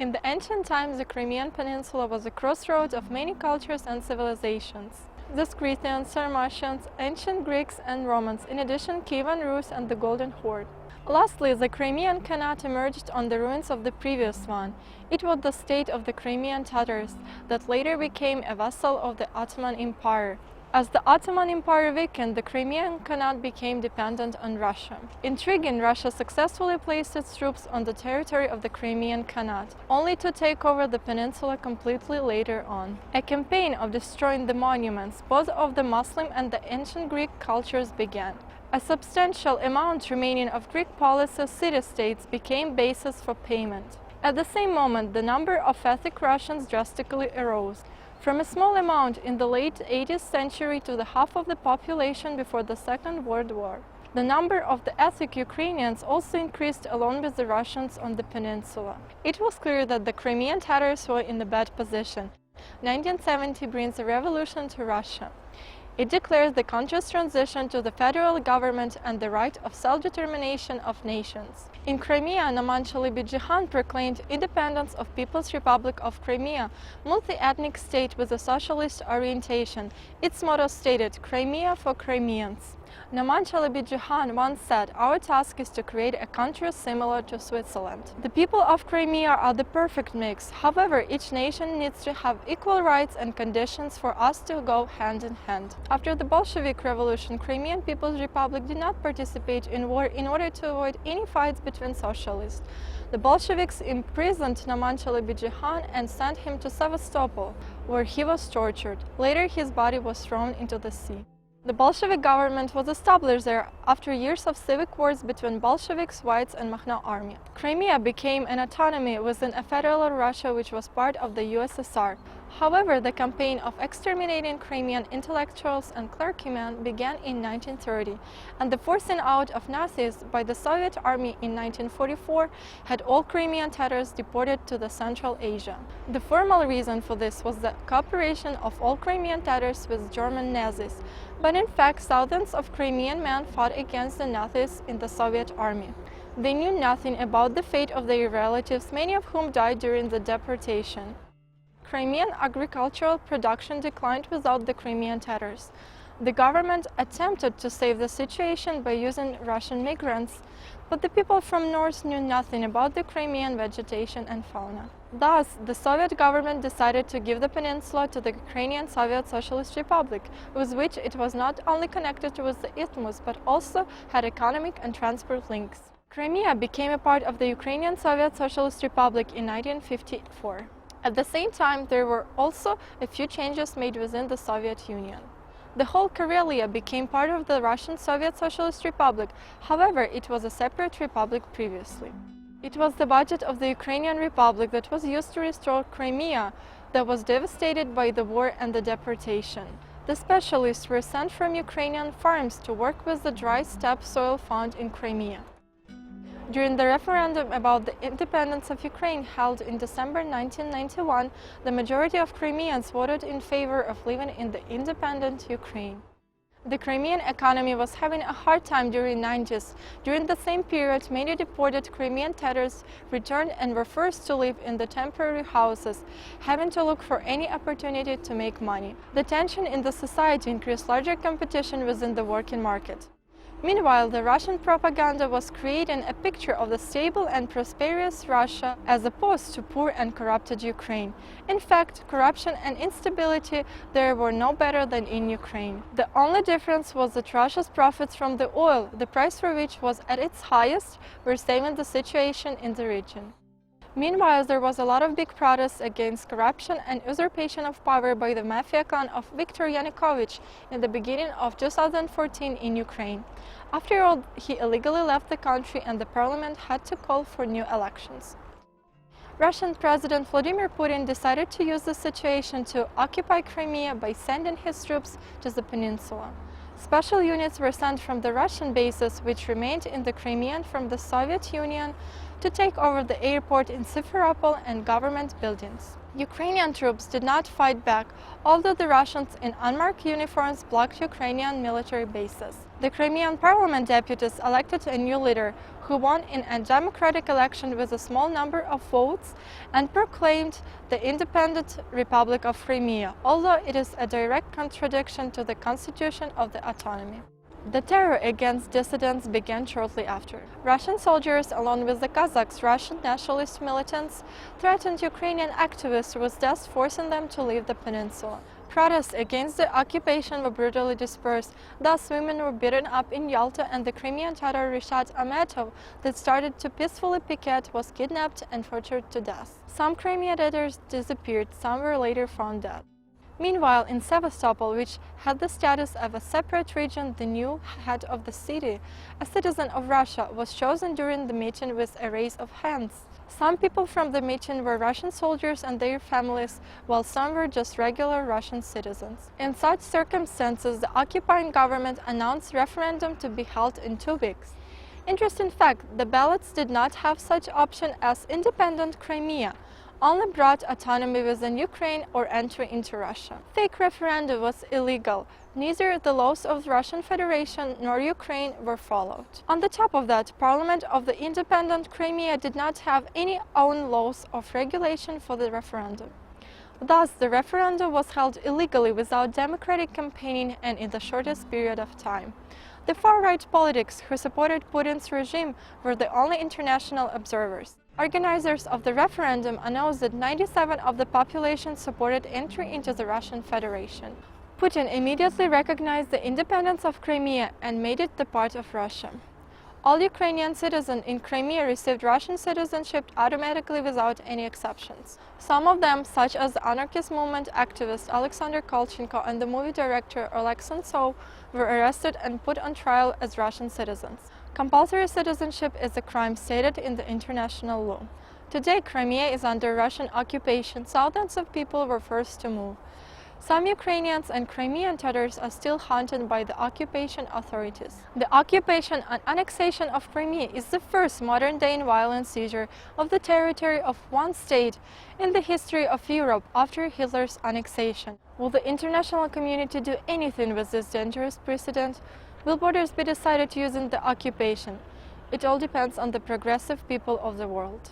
In the ancient times, the Crimean Peninsula was a crossroads of many cultures and civilizations. The Scythians, Sarmatians, ancient Greeks and Romans, in addition Kievan Rus and the Golden Horde. Lastly, the Crimean Khanate emerged on the ruins of the previous one. It was the state of the Crimean Tatars that later became a vassal of the Ottoman Empire. As the Ottoman Empire weakened, the Crimean Khanate became dependent on Russia. Intriguing, Russia successfully placed its troops on the territory of the Crimean Khanate, only to take over the peninsula completely later on. A campaign of destroying the monuments, both of the Muslim and the ancient Greek cultures, began. A substantial amount remaining of Greek policies, city-states became basis for payment. At the same moment, the number of ethnic Russians drastically arose. From a small amount in the late 18th century to the half of the population before the Second World War. The number of the ethnic Ukrainians also increased along with the Russians on the peninsula. It was clear that the Crimean Tatars were in a bad position. 1970 brings a revolution to Russia. It declares the country's transition to the federal government and the right of self-determination of nations. In Crimea, Namanchali Bijihan proclaimed independence of People's Republic of Crimea, multi-ethnic state with a socialist orientation. Its motto stated, "Crimea for Crimeans." Namanchali Bijihan once said, "Our task is to create a country similar to Switzerland." The people of Crimea are the perfect mix. However, each nation needs to have equal rights and conditions for us to go hand in hand. After the Bolshevik Revolution, Crimean People's Republic did not participate in war in order to avoid any fights between socialists. The Bolsheviks imprisoned Namanchali Bijihan and sent him to Sevastopol, where he was tortured. Later, his body was thrown into the sea. The Bolshevik government was established there after years of civic wars between Bolsheviks, Whites and Makhno army. Crimea became an autonomy within a federal Russia which was part of the USSR. However, the campaign of exterminating Crimean intellectuals and clergymen began in 1930, and the forcing out of Nazis by the Soviet army in 1944 had all Crimean Tatars deported to the Central Asia. The formal reason for this was the cooperation of all Crimean Tatars with German Nazis, but in fact thousands of Crimean men fought against the Nazis in the Soviet army. They knew nothing about the fate of their relatives, many of whom died during the deportation. Crimean agricultural production declined without the Crimean Tatars. The government attempted to save the situation by using Russian migrants, but the people from north knew nothing about the Crimean vegetation and fauna. Thus, the Soviet government decided to give the peninsula to the Ukrainian Soviet Socialist Republic, with which it was not only connected with the isthmus but also had economic and transport links. Crimea became a part of the Ukrainian Soviet Socialist Republic in 1954. At the same time, there were also a few changes made within the Soviet Union. The whole Karelia became part of the Russian Soviet Socialist Republic, however, it was a separate republic previously. It was the budget of the Ukrainian Republic that was used to restore Crimea that was devastated by the war and the deportation. The specialists were sent from Ukrainian farms to work with the dry steppe soil found in Crimea. During the referendum about the independence of Ukraine held in December 1991, the majority of Crimeans voted in favor of living in the independent Ukraine. The Crimean economy was having a hard time during the 90s. During the same period, many deported Crimean Tatars returned and were forced to live in the temporary houses, having to look for any opportunity to make money. The tension in the society increased larger competition within the working market. Meanwhile, the Russian propaganda was creating a picture of the stable and prosperous Russia as opposed to poor and corrupted Ukraine. In fact, corruption and instability there were no better than in Ukraine. The only difference was that Russia's profits from the oil, the price for which was at its highest, were saving the situation in the region. Meanwhile, there was a lot of big protests against corruption and usurpation of power by the mafia clan of Viktor Yanukovych in the beginning of 2014 in Ukraine. After all, he illegally left the country and the parliament had to call for new elections. Russian President Vladimir Putin decided to use the situation to occupy Crimea by sending his troops to the peninsula. Special units were sent from the Russian bases, which remained in the Crimea from the Soviet Union, to take over the airport in Simferopol and government buildings. Ukrainian troops did not fight back, although the Russians in unmarked uniforms blocked Ukrainian military bases. The Crimean parliament deputies elected a new leader, who won in a democratic election with a small number of votes and proclaimed the independent Republic of Crimea, although it is a direct contradiction to the constitution of the autonomy. The terror against dissidents began shortly after. Russian soldiers, along with the Kazakhs, Russian nationalist militants, threatened Ukrainian activists with thus forcing them to leave the peninsula. Protests against the occupation were brutally dispersed. Thus, women were beaten up in Yalta, and the Crimean Tatar Rishat Ametov, that started to peacefully picket, was kidnapped and tortured to death. Some Crimean Tatars disappeared, some were later found dead. Meanwhile, in Sevastopol, which had the status of a separate region, the new head of the city, a citizen of Russia, was chosen during the meeting with a raise of hands. Some people from the meeting were Russian soldiers and their families, while some were just regular Russian citizens. In such circumstances, the occupying government announced referendum to be held in 2 weeks. Interesting fact, the ballots did not have such option as independent Crimea, only brought autonomy within Ukraine or entry into Russia. Fake referendum was illegal. Neither the laws of the Russian Federation nor Ukraine were followed. On the top of that, Parliament of the independent Crimea did not have any own laws of regulation for the referendum. Thus, the referendum was held illegally without democratic campaigning and in the shortest period of time. The far-right politics who supported Putin's regime were the only international observers. Organizers of the referendum announced that 97% of the population supported entry into the Russian Federation. Putin immediately recognized the independence of Crimea and made it the part of Russia. All Ukrainian citizens in Crimea received Russian citizenship automatically without any exceptions. Some of them, such as the anarchist movement activist Alexander Kolchenko and the movie director Oleg Sentsov, were arrested and put on trial as Russian citizens. Compulsory citizenship is a crime stated in the international law. Today, Crimea is under Russian occupation. Thousands of people were forced to move. Some Ukrainians and Crimean Tatars are still haunted by the occupation authorities. The occupation and annexation of Crimea is the first modern-day violent seizure of the territory of one state in the history of Europe after Hitler's annexation. Will the international community do anything with this dangerous precedent? Will borders be decided using the occupation? It all depends on the progressive people of the world.